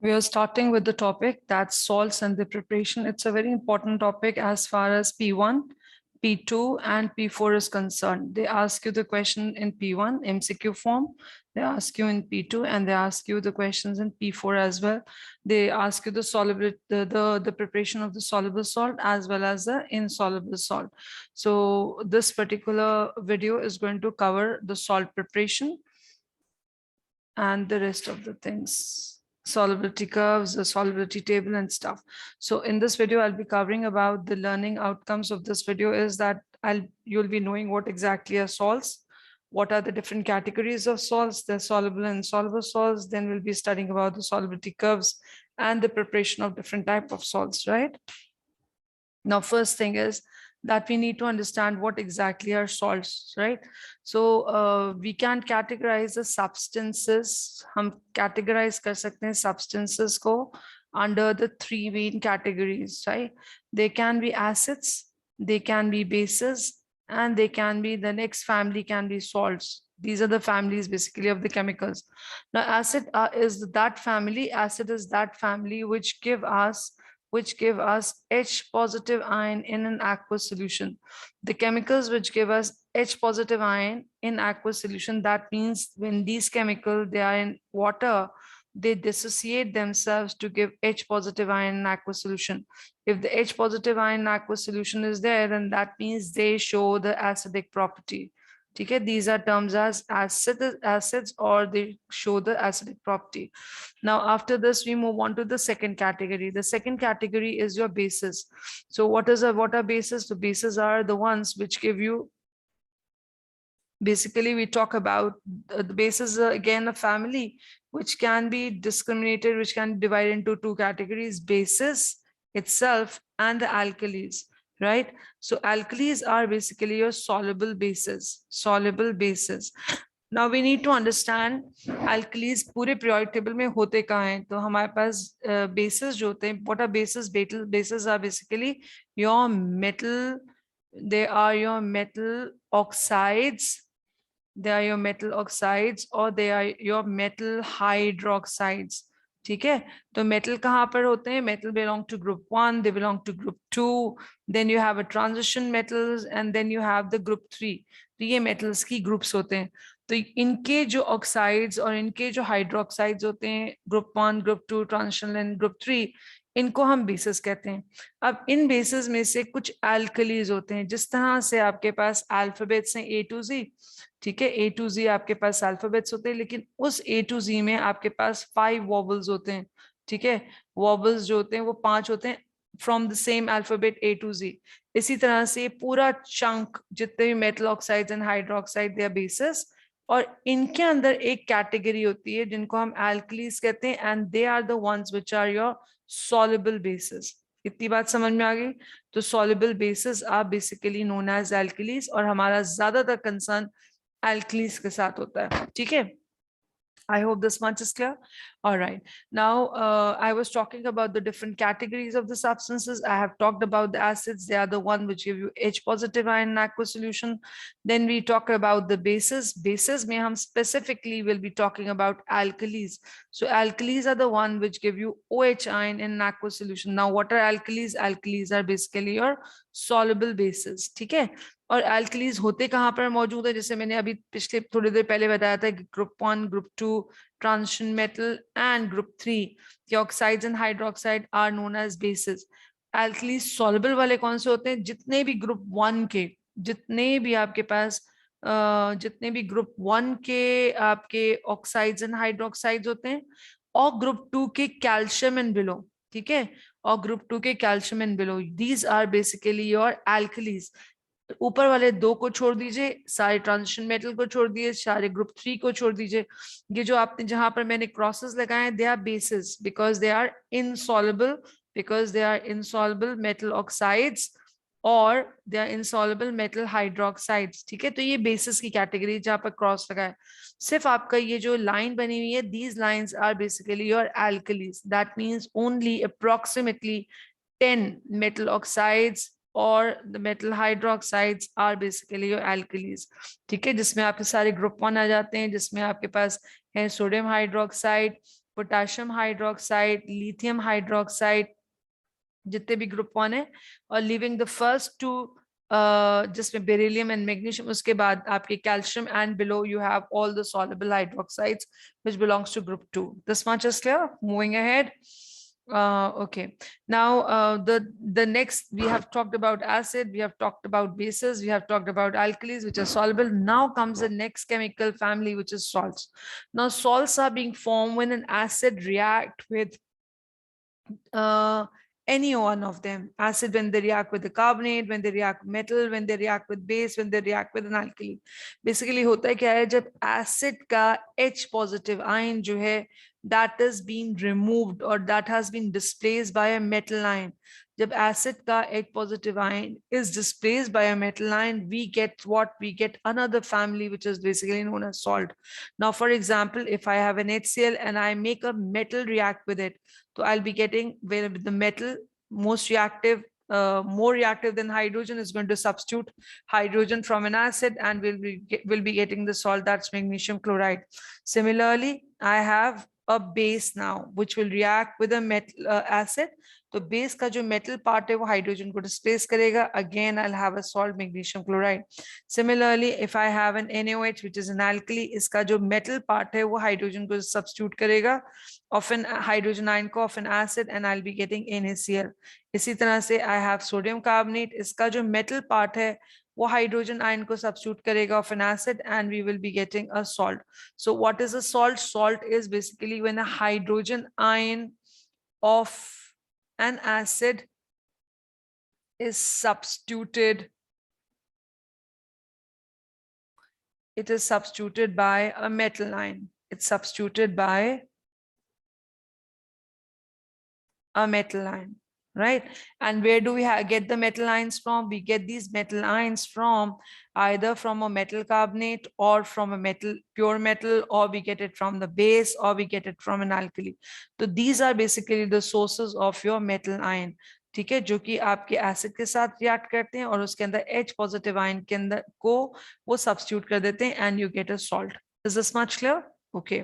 We are starting with the topic that's salts and the preparation. It's a very important topic as far as P1, P2, and P4 is concerned. They ask you the question in P1, MCQ form. They ask you in P2, and they ask you the questions in P4 as well. They ask you the solubility, the preparation of the soluble salt as well as the insoluble salt. So this particular video is going to cover the salt preparation and the rest of the things, solubility curves, the solubility table and stuff. So in this video, I'll be covering about the learning outcomes of this video is that you'll be knowing what exactly are salts, what are the different categories of salts, the soluble and insoluble salts. Then we'll be studying about the solubility curves and the preparation of different type of salts, right? Now, first thing is that we need to understand what exactly are salts, right? So we can categorize the substances. हम categorize कर सकते हैं substances को under the three main categories, right? They can be acids, they can be bases, and they can be, the next family can be salts. These are the families basically of the chemicals. Now, acid is that family. Acid is that family which give us H positive ion in an aqueous solution. The chemicals which give us H positive ion in aqueous solution, that means when these chemicals, they are in water, they dissociate themselves to give H positive ion in aqueous solution. If the H positive ion in aqueous solution is there, then that means they show the acidic property. Okay, these are terms as acids, or they show the acidic property. Now, after this, we move on to the second category. The second category is your bases. So what are bases? The bases are the ones which give you, basically we talk about the bases, again a family which can be discriminated, which can be divided into two categories: bases itself and the alkalis, right? So alkalis are basically your soluble bases. Now we need to understand alkalis पूरे periodic table में होते कहाँ हैं. तो हमारे पास bases जो होते हैं, what are bases? Bases are basically your metal, they are your metal oxides, they are your metal oxides, or they are your metal hydroxides. ठीक है, तो मेटल कहाँ पर होते हैं? Metal belong to group 1, they belong to group 2, then you have a transition metals, and then you have the group 3. तो ये metals की groups होते हैं. तो इनके जो ऑक्साइड्स और इनके जो हाइड्रोक्साइड्स होते हैं, group 1, group 2, transition and group 3, इनको हम बेसिस कहते हैं. अब इन बेसिस में से कुछ एल्कलीज होते हैं. जिस तरह से आपके पास अल्फाबेट्स हैं A to Z, ठीक है, A to Z आपके पास अल्फाबेट्स होते हैं, लेकिन उस A to Z में आपके पास 5 वॉबल्स होते हैं. ठीक है, वॉबल्स जो होते हैं वो 5 होते हैं from the same alphabet A to Z. इसी तरह से पूरा चंक जितने भी metal oxides and hydroxide, they are bases, और इनके अंदर एक कैटेगरी होती है जिनको हम एल्कलीज कहते हैं, and they are the ones which are your soluble bases. इतनी बात समझ में आ गई? तो soluble bases are basically known as alkalis, और हमारा ज्यादातर कंसर्न एल्कलीज के साथ होता है. ठीक है, I hope this much is clear. All right. Now, I was talking about the different categories of the substances. I have talked about the acids. They are the one which give you H positive ion in aqueous solution. Then we talk about the bases. Bases may hum specifically will be talking about alkalis. So alkalis are the one which give you OH ion in aqueous solution. Now, what are alkalis? Alkalis are basically your soluble bases. ठीक है, और alkalis होते कहाँ पर मौजूद है? जैसे मैंने अभी पिछले थोड़ी देर पहले बताया था कि group 1, group 2, transition metal and group 3 के oxides and hydroxide are known as bases. Alkalis soluble वाले कौन से होते हैं? जितने भी ग्रुप 1 के, जितने भी आपके पास जितने भी ग्रुप 1 के आपके ऑक्साइड्स एंड हाइड्रोक्साइड्स होते हैं, और ग्रुप 2 के कैल्शियम एंड बिलो. ठीक है, और ग्रुप 2 के calcium and below, these are basically your alkalis. ऊपर वाले 2 को छोड़ दीजिए, सारे ट्रांजिशन मेटल को छोड़ दीजिए, सारे ग्रुप 3 को छोड़ दीजिए. ये जो आपने जहां पर मैंने क्रॉसेस लगाए हैं, they are bases because they are insoluble metal oxides, और they are insoluble metal hydroxides. ठीक है, तो ये बेसिस की कैटेगरी जहां पर क्रॉस लगाए. सिर्फ आपका ये जो लाइन बनी हुई है, these lines are basically your alkalis. That means only approximately 10 metal oxides or the metal hydroxides are basically your alkalis. ठीक है, जिसमें आपके सारे ग्रुप 1 आ जाते हैं, जिसमें आपके पास है sodium hydroxide, potassium hydroxide, lithium hydroxide, जितने भी ग्रुप 1 है, और लिविंग द फर्स्ट टू जिसमें बेरिलियम एंड मैग्नीशियम, उसके बाद आपके calcium and below you have all the soluble hydroxides which belongs to group 2. This much is clear. Moving ahead. Okay, now the next, we have talked about acid, we have talked about bases, we have talked about alkalis which are soluble. Now comes the next chemical family, which is salts. Now salts are being formed when an acid react with any one of them. Acid when they react with the carbonate, when they react with metal, when they react with base, when they react with an alkali. Basically होता है क्या है, जब acid का H positive ion जो है, that is being removed or that has been displaced by a metal ion. जब acid का H positive ion is displaced by a metal ion, we get what? We get another family which is basically known as salt. Now, for example, if I have an HCl and I make a metal react with it, so I'll be getting, where the metal most reactive, more reactive than hydrogen, is going to substitute hydrogen from an acid, and we'll be getting the salt, that's magnesium chloride. Similarly, I have a base now which will react with a metal acid. तो base का जो metal part है वो hydrogen को displace करेगा. Again I will have a salt magnesium chloride. Similarly if I have an NaOH which is an alkali, इसका जो metal part है वो हाइड्रोजन को सब्स्टिट्यूट करेगा ऑफ एन हाइड्रोजन आयन को of an acid, and I will be getting NaCl. इसी तरह से आई हैव सोडियम कार्बोनेट, इसका जो मेटल पार्ट है वो हाइड्रोजन आयन को सब्स्टिट्यूट करेगा of an acid, and we will be getting a salt. So what is a salt? Salt is basically when a hydrogen ion of an acid is substituted, it is substituted by a metal ion. It's substituted by a metal ion, right? And where do we get the metal ions from? We get these metal ions from either from a metal carbonate or from a metal, pure metal, or we get it from the base, or we get it from an alkali. So these are basically the sources of your metal ion. ठीक है, जो कि आपके acid के साथ react करते हैं और उसके अंदर H पॉजिटिव आयन के अंदर को वो सब्स्टिट्यूट कर देते हैं, and you get a salt. Is this much clear? Okay,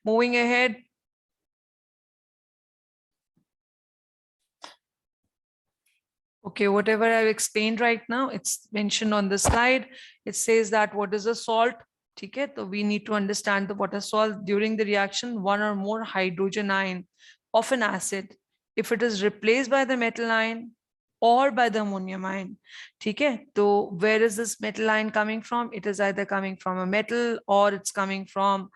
moving ahead. Okay, whatever I've explained right now, it's mentioned on the slide. It says that what is a salt? Okay, so we need to understand the what is salt. During the reaction, one or more hydrogen ion of an acid, if it is replaced by the metal ion or by the ammonium ion. Okay, so where is this metal ion coming from? It is either coming from a metal, or it's coming from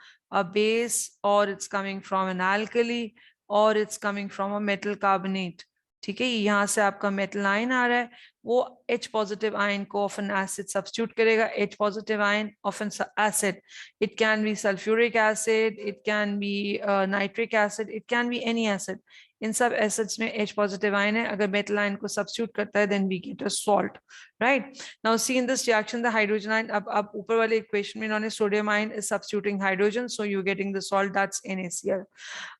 a base, or it's coming from an alkali, or it's coming from a metal carbonate. ठीक है, यहाँ से आपका metal ion आ रहा है, वो H positive ion को of an acid substitute करेगा. H positive ion of an acid, it can be sulphuric acid, it can be nitric acid, it can be any acid. इन सब एसिड्स में H positive ion है, अगर metal ion को substitute करता है then we get a salt, right? Now see in this reaction the hydrogen ion, अब ऊपर वाले इक्वेशन में इन्होंने sodium ion is substituting hydrogen, so you getting the salt, that's NaCl.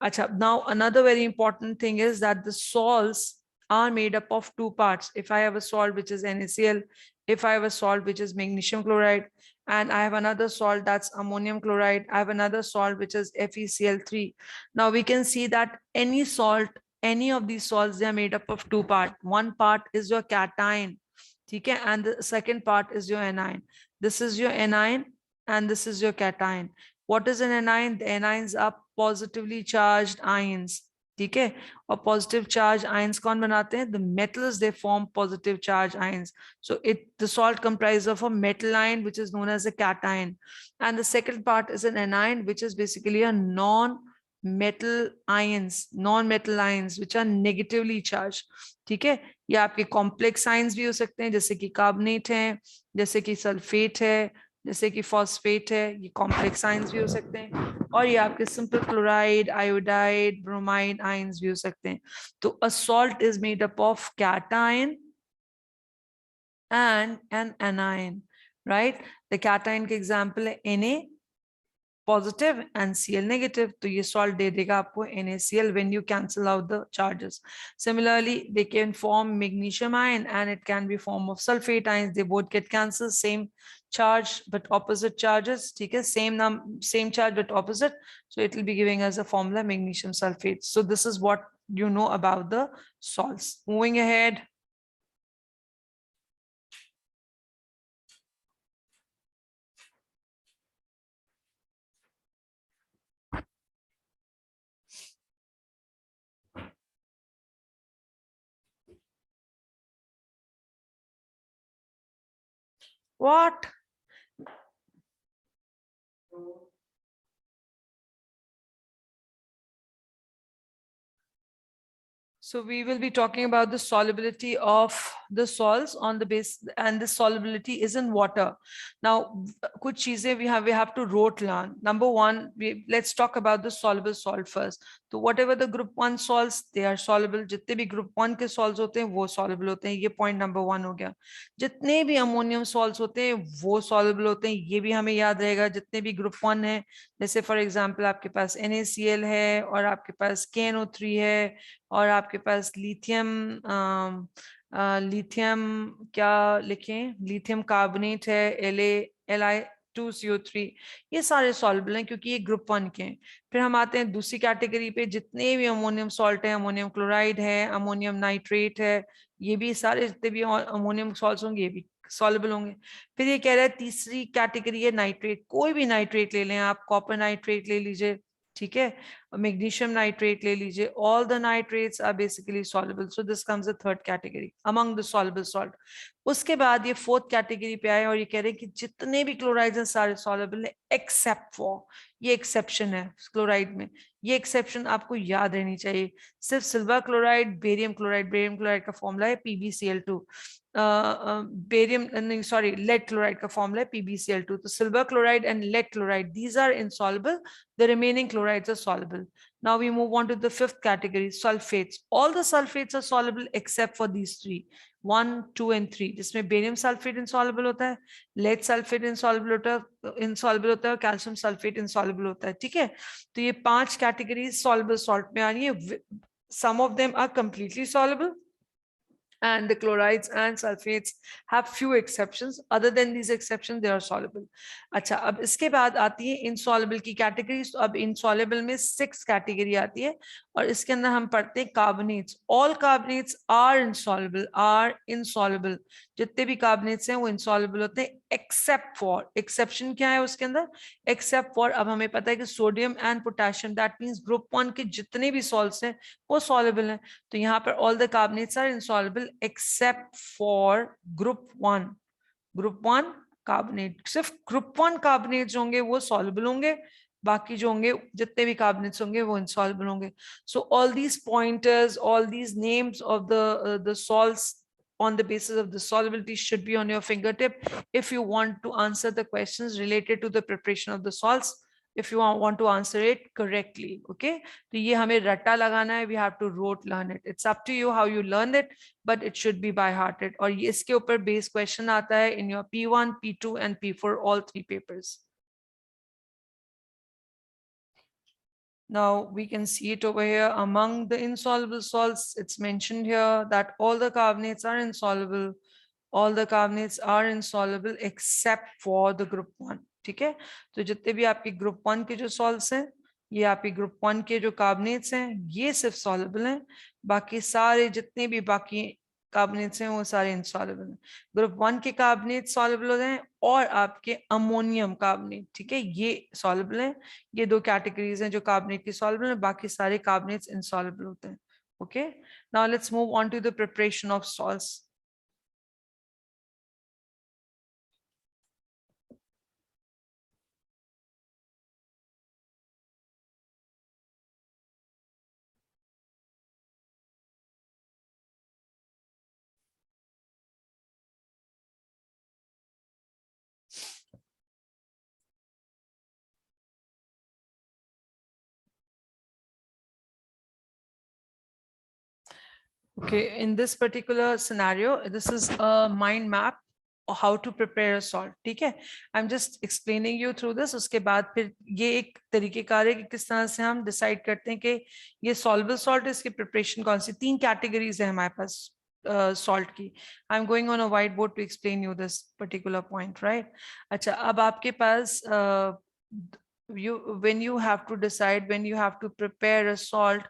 Acha, now another very important thing is that the salts are made up of two parts. If I have a salt which is NaCl, if I have a salt which is magnesium chloride, and I have another salt that's ammonium chloride, I have another salt which is FeCl3. Now we can see that any salt, any of these salts, they are made up of two parts. One part is your cation, okay, and the second part is your anion. This is your anion and this is your cation. What is an anion? The anions are positively charged ions. ठीक है, और positive charge ions कौन बनाते हैं? The metals, they form positive charge ions. So it, the salt comprise of a metal ion which is known as a cation, and the second part is an anion which is basically a non-metal ions, non-metal ions which are negatively charged. ठीक है, ये आपके complex ions भी हो सकते हैं, जैसे कि कार्बोनेट है, जैसे कि सल्फेट है, जैसे कि फॉस्फेट है, ये कॉम्प्लेक्स आयंस भी हो सकते हैं, और ये आपके simple chloride, iodide, bromide ions भी हो सकते हैं. तो a salt is made up of cation and an anion, right? The cation के एग्जांपल है Na positive and Cl negative, तो ये salt दे देगा आपको NaCl when you cancel out the charges. Similarly, they can form magnesium ion and it can be form of sulfate ions. They both get cancelled. Same charge but opposite charges. Okay, same charge but opposite. So it will be giving us a formula magnesium sulfate. So this is what you know about the salts. Moving ahead. What? So we will be talking about the solubility of the salts on the base, and the solubility is in water. Now, kuch cheezein we have to rote learn. Number one, let's talk about the soluble salt first. So whatever the group 1 salts, they are soluble. जितने भी group 1 के salts होते हैं वो soluble होते हैं. ये point number 1 हो गया. जितने भी ammonium salts होते हैं वो soluble होते हैं. ये भी हमें याद रहेगा. जितने भी group 1 है, जैसे for example आपके पास NaCl है और आपके पास KNO3 है और आपके पास लिथियम क्या लिखें, लिथियम कार्बोनेट है, Li2CO3, ये सारे सॉल्युबल हैं क्योंकि ये ग्रुप 1 के हैं. फिर हम आते हैं दूसरी कैटेगरी पे. जितने भी अमोनियम सॉल्ट है, अमोनियम क्लोराइड है, अमोनियम नाइट्रेट है, ये भी सारे जितने भी अमोनियम सॉल्ट्स होंगे ये भी सॉल्युबल होंगे. फिर ये कह रहा है तीसरी कैटेगरी है नाइट्रेट. कोई भी नाइट्रेट ले लें आप, कॉपर नाइट्रेट ले लीजिए, ठीक है, मैग्नीशियम नाइट्रेट ले लीजिए. All the nitrates are basically soluble. So this comes the third category among the soluble salt. उसके बाद ये फोर्थ कैटेगरी पे आए और ये कह रहे हैं कि जितने भी क्लोराइड्स हैं सारे सॉल्युबल है एक्सेप्ट फॉर, ये एक्सेप्शन है क्लोराइड में. ये एक्सेप्शन आपको याद रहनी चाहिए. सिर्फ silver chloride, barium chloride, barium chloride का फॉर्मूला है PbCl2. बेरियम नहीं सॉरी लेड क्लोराइड का फॉर्मूला है PbCl2. तो silver chloride and lead chloride, these are insoluble. The remaining chlorides are soluble. Now we move on to the fifth category, sulfates. All the sulfates are soluble except for these three, 1, 2 and 3, जिसमें barium sulphate insoluble होता है, lead sulphate insoluble होता है और calcium sulphate insoluble होता है. ठीक है, तो ये 5 कैटेगरीज सॉल्युबल सॉल्ट में आ रही है. Some of them are completely soluble and the chlorides and sulfates have few exceptions. Other than these exceptions, they are soluble. अच्छा, अब इसके बाद आती है insoluble की categories. तो अब insoluble में 6 category आती है और इसके अंदर हम पढ़ते हैं carbonates. All carbonates are insoluble. जितने भी carbonates हैं वो insoluble होते हैं except for. Exception क्या है उसके अंदर? Except for, अब हमें पता है कि sodium and potassium, that means group 1 के जितने भी salts हैं वो soluble हैं. तो यहाँ पर all the carbonates are insoluble except for group 1. Group 1 carbonate, सिर्फ group 1 carbonates होंगे वो soluble होंगे, बाकी जो होंगे जितने भी carbonates होंगे वो insoluble होंगे. So all these pointers, all these names of the salts on the basis of the solubility should be on your fingertip if you want to answer the questions related to the preparation of the salts, if you want to answer it correctly. Okay, तो ये हमें रट्टा लगाना है. We have to rote learn it. It's up to you how you learn it, but it should be by hearted. और ये इसके ऊपर बेस क्वेश्चन आता है in your P1, P2 and P4, all 3 papers. Now we can see it over here. Among the insoluble salts, it's mentioned here that all the carbonates are insoluble. All the carbonates are insoluble except for the group 1. ठीक है, तो जितने भी आपके group 1 के जो salts हैं, ये आपके ग्रुप 1 के जो कार्बोनेट्स हैं, ये सिर्फ सॉल्युबल हैं. बाकी सारे जितने भी बाकी कार्बोनेट्स हैं वो सारे इनसॉल्युबल हैं. ग्रुप 1 के कार्बोनेट सॉल्युबल होते हैं और आपके अमोनियम कार्बोनेट, ठीक है, ये सॉल्युबल हैं. ये 2 कैटेगरीज हैं जो कार्बोनेट की सॉल्युबल हैं, बाकी सारे कार्बोनेट्स इनसॉल्युबल होते हैं. Okay, now let's move on to the preparation of salts. Okay, in this particular scenario, this is a mind map of how to prepare a salt. ठीक है, I'm just explaining you through this. उसके बाद फिर ये एक तरीकेकार है कि किस तरह से हम डिसाइड करते हैं कि ये soluble salt है, इसकी प्रिपरेशन कौन सी. 3 कैटेगरीज है हमारे पास. सॉल्ट की. I am going on a white board to explain you this particular point, right. अच्छा, अब आपके पास you when you have to decide, when you have to prepare a salt,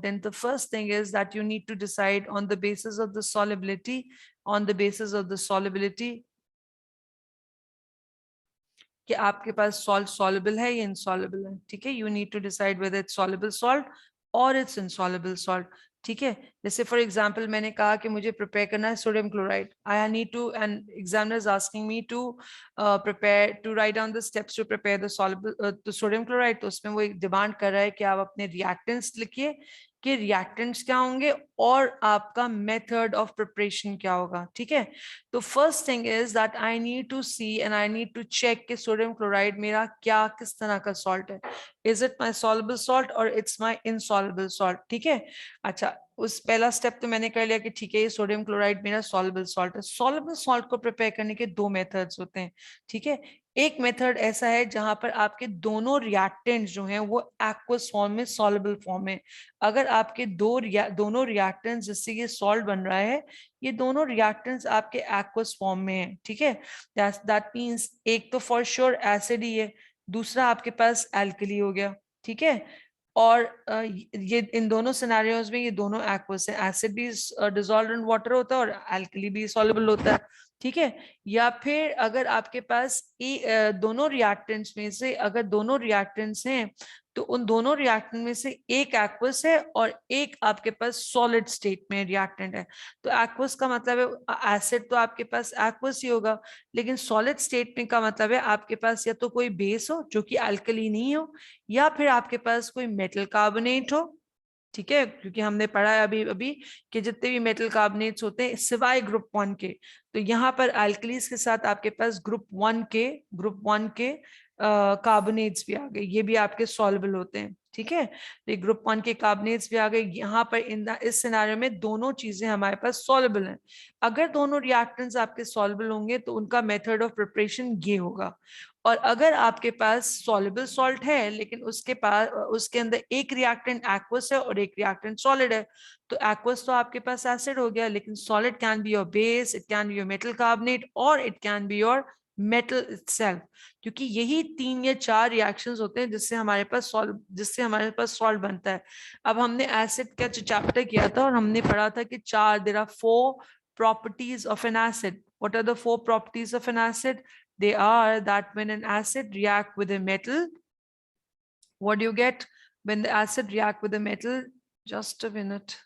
then the first thing is that you need to decide on the basis of the solubility, on the basis of the solubility, कि आपके पास salt soluble है या insoluble है. ठीक है, you need to decide whether it's soluble salt और it's insoluble salt. ठीक है, जैसे फॉर एग्जांपल मैंने कहा कि मुझे प्रिपेयर करना है sodium chloride. I need to, and examiner is asking me to prepare, to write down the steps to prepare the soluble the sodium chloride. तो उसमें वो एक डिमांड कर रहा है कि आप अपने रिएक्टेंट्स लिखिए कि रिएक्टेंट्स क्या होंगे और आपका मेथड ऑफ प्रिपरेशन क्या होगा. ठीक है, तो first thing is that I need to see and I need to check कि सोडियम क्लोराइड मेरा क्या किस तरह का सॉल्ट है. Is it my soluble salt और इट्स माई इनसॉल्युबल सॉल्ट. ठीक है, अच्छा, उस पहला स्टेप तो मैंने कर लिया कि ठीक है ये सोडियम क्लोराइड मेरा सॉल्युबल सॉल्ट है. सॉल्युबल सॉल्ट को प्रिपेयर करने के दो मेथड्स होते हैं. ठीक है, एक मेथड ऐसा है जहां पर आपके दोनों रिएक्टेंट्स जो हैं वो एक्वस फॉर्म में, सॉल्युबल फॉर्म में. अगर आपके दोनों रिएक्टेंट्स जिससे ये सॉल्ट बन रहा है, ये दोनों रिएक्टेंट्स आपके एक्वस फॉर्म में है. ठीक है, दैट मींस एक तो फॉर श्योर एसिड ही है, दूसरा आपके पास एल्कली हो गया. ठीक है, और ये इन दोनों सिनेरियोज में ये दोनों एक्वस है. एसिड भी डिसॉल्व्ड इन वाटर होता है और एल्कली भी सॉल्युबल होता है. ठीक है, या फिर अगर आपके पास दोनों रिएक्टेंट्स में से, अगर दोनों रिएक्टेंट्स हैं तो उन दोनों रिएक्टेंट में से एक एक्वस है और एक आपके पास सॉलिड स्टेट में रिएक्टेंट है. तो एक्वस का मतलब है एसिड तो आपके पास एक्वस ही होगा, लेकिन सॉलिड स्टेट में का मतलब है आपके पास या तो कोई बेस हो जो कि अल्कली नहीं हो, या फिर आपके पास कोई मेटल कार्बोनेट हो. ठीक है, क्योंकि हमने पढ़ा है अभी अभी कि जितने भी मेटल कार्बोनेट्स होते हैं सिवाय ग्रुप 1 के, तो यहाँ पर अल्कलीज के साथ आपके पास ग्रुप 1 के कार्बोनेट्स भी आ गए, ये भी आपके सॉल्युबल होते हैं. ठीक है, तो ये ग्रुप 1 के कार्बोनेट्स भी आ गए यहाँ पर. इस सिनेरियो में दोनों चीजें हमारे पास सॉल्युबल हैं. अगर दोनों रिएक्टेंट्स आपके सॉल्युबल होंगे तो उनका मेथड ऑफ प्रिपरेशन ये होगा. और अगर आपके पास सॉल्युबल सॉल्ट है लेकिन उसके पास, उसके अंदर एक रिएक्टेंट एक्वस है और एक रिएक्टेंट सॉलिड है, तो एक्वस तो आपके पास एसिड हो गया, लेकिन solid can be your base, it can be your metal carbonate or it can be your metal itself. क्योंकि यही 3 या 4 रिएक्शंस होते हैं जिससे हमारे पास सॉल्ट बनता है. अब हमने एसिड का जो चैप्टर किया था और हमने पढ़ा था कि there are 4 properties of an acid. What are the 4 properties of an acid? They are that when an acid react with a metal, what do you get when the acid react with a metal? Just a minute.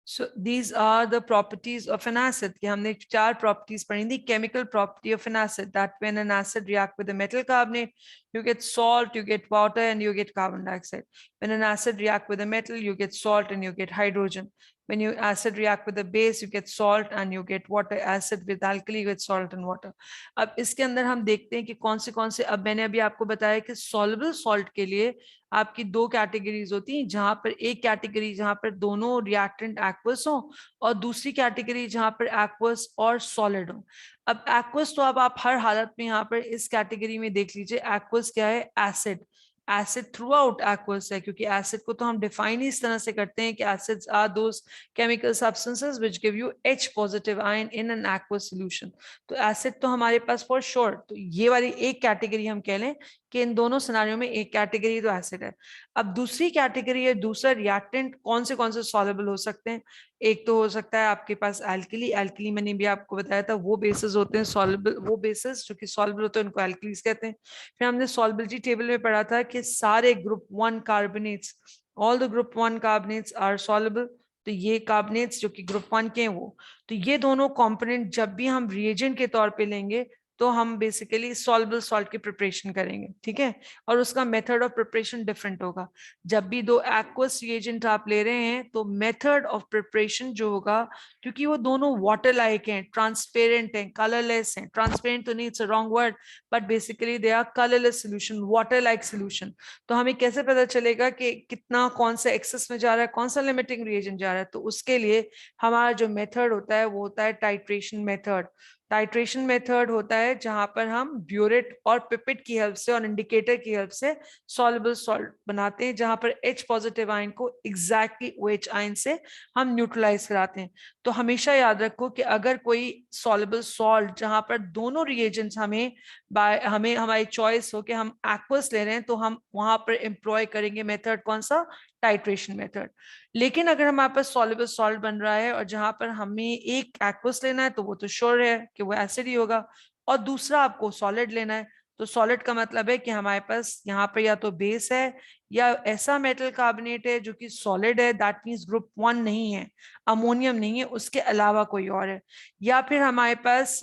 So these are the properties of an acid. कि हमने 4 properties पढ़ी थी. Chemical property of an acid, that when an acid react with a metal carbonate, you get salt, you get water, and you get carbon dioxide. When an acid react with a metal, you get salt and you get hydrogen. When you acid react with a base, you get salt and you get water. Acid with alkali, you get salt and water. अब इसके अंदर हम देखते हैं कि कौन से, अब मैंने अभी आपको बताया कि soluble salt के लिए आपकी 2 कैटेगरीज होती हैं, जहां पर एक कैटेगरी जहां पर दोनों रिएक्टेंट एक्वस हो और दूसरी कैटेगरी जहां पर एक्वस और सॉलिड हो. अब एक्वस तो अब आप हर हालत में यहाँ पर इस कैटेगरी में देख लीजिए, एक्वस क्या है? Acid. Acid through out aqueous है, क्योंकि एसिड को तो हम डिफाइन ही इस तरह से करते हैं कि acids are those chemical substances which give you H positive ion in an aqueous solution. तो एसिड तो हमारे पास फॉर श्योर, तो ये वाली एक कैटेगरी हम कह लें कि इन दोनों सिनेरियो में एक कैटेगरी तो एसिड है. अब दूसरी कैटेगरी है, दूसरा रिएक्टेंट कौन से सॉल्युबल हो सकते हैं? एक तो हो सकता है आपके पास एल्कली. एल्कली मैंने भी आपको बताया था वो बेसिस होते हैं सॉल्युबल, वो बेसिस जो कि सॉल्युबल होते हैं उनको एल्कलीज कहते हैं. फिर हमने सॉल्युबिलिटी टेबल में पढ़ा था कि सारे group 1 carbonates, all the group 1 carbonates are soluble. तो ये कार्बोनेट्स जो कि ग्रुप 1 के हैं वो, तो ये दोनों कंपोनेंट जब भी हम रिएजेंट के तौर पे लेंगे तो हम बेसिकली सॉल्युबल सॉल्ट की प्रिपरेशन करेंगे. ठीक है, और उसका मेथड ऑफ प्रिपरेशन डिफरेंट होगा. जब भी 2 एक्वस रिएजेंट आप ले रहे हैं तो मेथड ऑफ प्रिपरेशन जो होगा, क्योंकि वो दोनों वाटर लाइक हैं, ट्रांसपेरेंट हैं, कलरलेस हैं. ट्रांसपेरेंट तो नहीं, it's a wrong word, but basically they are colourless solution, water like solution. तो हमें कैसे पता चलेगा कि कितना, कौन सा एक्सेस में जा रहा है, कौन सा लिमिटिंग रिएजेंट जा रहा है? तो उसके लिए हमारा जो मेथड होता है वो होता है टाइट्रेशन मेथड. टाइट्रेशन मेथड होता है जहां पर हम ब्यूरेट और पिपेट की हेल्प से और इंडिकेटर की हेल्प से सॉल्युबल सॉल्ट बनाते हैं, जहां पर H पॉजिटिव आयन को एग्जैक्टली OH आयन से हम न्यूट्रलाइज कराते हैं। तो हमेशा याद रखो कि अगर कोई सॉल्युबल सॉल्ट जहां पर दोनों रिएजेंट्स हमें हमारी चॉइस हो कि हम एक्वस ले रहे हैं, तो हम वहां पर एम्प्लॉय करेंगे मेथड कौन सा, टाइट्रेशन मेथड। लेकिन अगर हमारे पास सॉल्युबल सॉल्ट बन रहा है और जहां पर हमें एक एक्वस लेना है, तो वो तो श्योर है कि वो एसिड ही होगा, और दूसरा आपको सॉलिड लेना है। तो सॉलिड का मतलब है कि हमारे पास यहाँ पर या तो बेस है या ऐसा मेटल कार्बोनेट है जो कि सॉलिड है, दैट मींस ग्रुप 1 नहीं है, अमोनियम नहीं है, उसके अलावा कोई और है, या फिर हमारे पास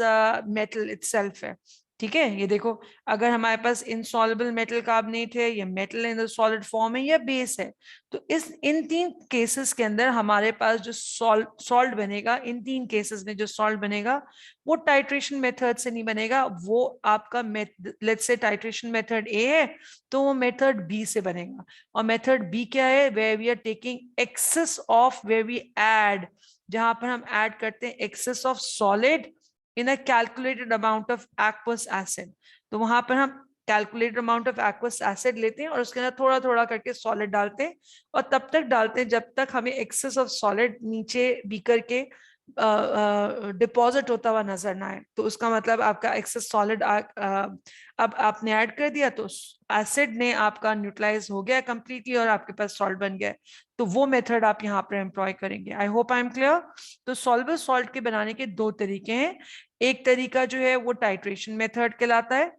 मेटल इटसेल्फ है। ठीक है, ये देखो, अगर हमारे पास इनसॉल्युबल मेटल कार्बोनेट है, या metal in the solid form है, या बेस है, तो इस इन 3 केसेस के अंदर हमारे पास जो सॉल्ट बनेगा, इन 3 केसेस में जो सॉल्ट बनेगा वो टाइट्रेशन मेथड से नहीं बनेगा, वो आपका लेट्स से टाइट्रेशन मेथड ए है, तो वो मेथड बी से बनेगा। और मेथड बी क्या है, where we are taking excess of, where we add, जहां पर हम ऐड करते हैं excess of solid in a calculated amount of aqueous acid. तो वहां पर हम calculated amount of aqueous acid लेते हैं और उसके अंदर थोड़ा थोड़ा करके सॉलिड डालते हैं, और तब तक डालते हैं जब तक हमें एक्सेस ऑफ सॉलिड नीचे बीकर के डिपॉजिट होता हुआ नजर ना आए। तो उसका मतलब आपका एक्सेस सॉलिड अब आपने ऐड कर दिया, तो एसिड ने आपका न्यूट्रलाइज हो गया कंप्लीटली और आपके पास सॉल्ट बन गया। तो वो मेथड आप यहाँ पर एम्प्लॉय करेंगे। आई होप आई एम क्लियर। तो सॉल्युबल सॉल्ट के बनाने के 2 तरीके हैं। एक तरीका जो है वो टाइट्रेशन मेथड कहलाता है।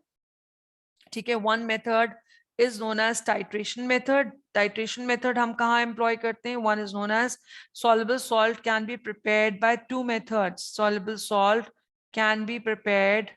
ठीक है, one method is known as titration method. Titration method हम कहाँ एम्प्लॉय करते हैं, one is known as soluble salt can be prepared by 2 methods. Soluble salt can be prepared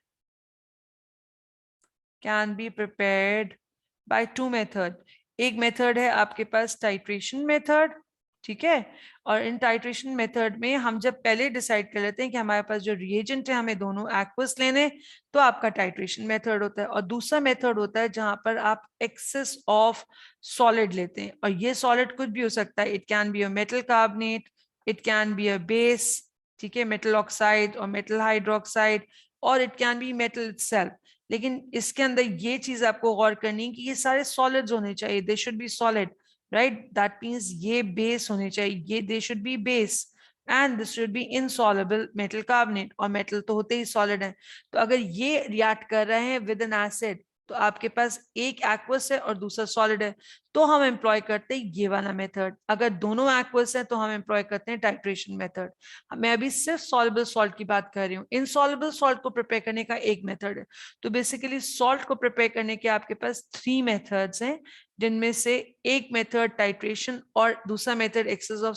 by 2 method. एक मेथड है आपके पास टाइट्रेशन मेथड, ठीक है, और इन टाइट्रेशन मेथड में हम जब पहले डिसाइड कर लेते हैं कि हमारे पास जो रिएजेंट है हमें दोनों एक्वस लेने, तो आपका टाइट्रेशन मेथड होता है। और दूसरा मेथड होता है जहां पर आप एक्सेस ऑफ सॉलिड लेते हैं, और ये सॉलिड कुछ भी हो सकता है, it can be a metal carbonate, it can be a base, ठीक है, मेटल ऑक्साइड और मेटल हाइड्रोक्साइड, और it can B metal itself. लेकिन इसके अंदर ये चीज आपको गौर करनी है कि ये सारे सॉलिड्स होने चाहिए, they should be solid, right, that means ये बेस होने चाहिए, ये they should be base, and this should be insoluble metal carbonate, और मेटल तो होते ही सॉलिड है। तो अगर ये रिएक्ट कर रहे हैं विद एन एसिड, तो आपके पास एक एक्वस है और दूसरा सॉलिड है, तो हम एम्प्लॉय करते हैं ये वाला मेथड। अगर दोनों एक्वस है तो हम एम्प्लॉय करते हैं टाइट्रेशन मेथड। मैं अभी सिर्फ सॉल्युबल सॉल्ट की बात कर रही हूँ। इनसॉल्युबल सॉल्ट को प्रिपेयर करने का एक मेथड है। तो बेसिकली सॉल्ट को प्रिपेयर करने के आपके पास 3 मेथड्स हैं, जिनमें से एक मेथड टाइट्रेशन और दूसरा मेथड एक्सेस ऑफ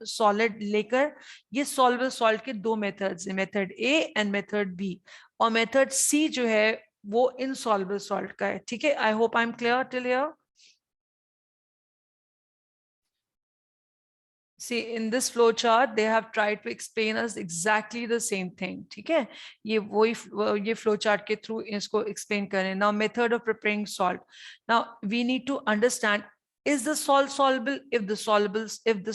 सॉलिड लेकर, ये सॉल्युबल सॉल्ट के 2 मेथड्स हैं, method A and method B. और मेथड सी जो है वो इनसॉल्युबल सॉल्ट का है। ठीक है, I hope I am clear till here. See, in this flow chart, they have tried to explain us exactly the same thing. ठीक है, ये वही ये flow chart के through इसको explain करें. Now, method of preparing salt. Now, we need to understand, is the salt soluble? If the